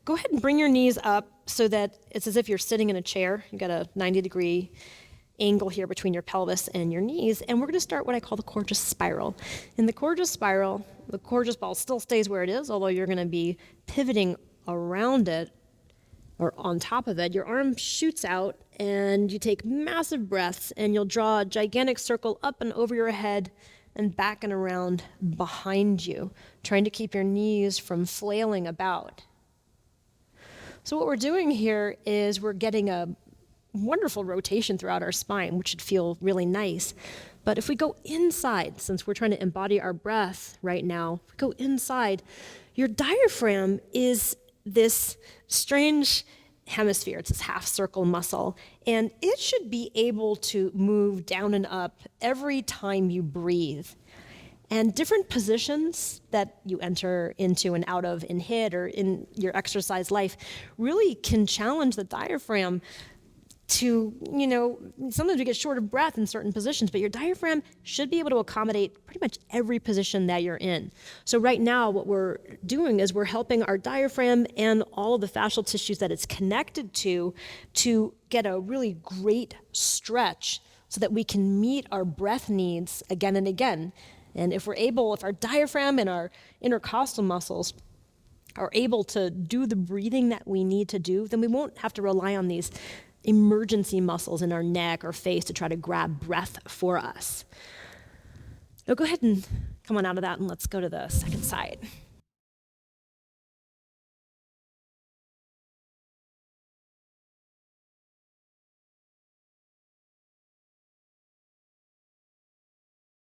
go ahead and bring your knees up so that it's as if you're sitting in a chair. You've got a 90-degree angle here between your pelvis and your knees, and we're going to start what I call the Coregeous Spiral. In the Coregeous Spiral, the Coregeous ball still stays where it is, although you're going to be pivoting around it or on top of it. Your arm shoots out, and you take massive breaths, and you'll draw a gigantic circle up and over your head and back and around behind you, trying to keep your knees from flailing about. So what we're doing here is we're getting a wonderful rotation throughout our spine, which should feel really nice. But if we go inside, since we're trying to embody our breath right now, if we go inside, your diaphragm is this strange hemisphere. It's this half circle muscle, and it should be able to move down and up every time you breathe. And different positions that you enter into and out of in HIIT or in your exercise life really can challenge the diaphragm to, sometimes we get short of breath in certain positions, but your diaphragm should be able to accommodate pretty much every position that you're in. So right now, what we're doing is we're helping our diaphragm and all of the fascial tissues that it's connected to get a really great stretch so that we can meet our breath needs again and again. And if our diaphragm and our intercostal muscles are able to do the breathing that we need to do, then we won't have to rely on these emergency muscles in our neck or face to try to grab breath for us. Now go ahead and come on out of that, and let's go to the second side.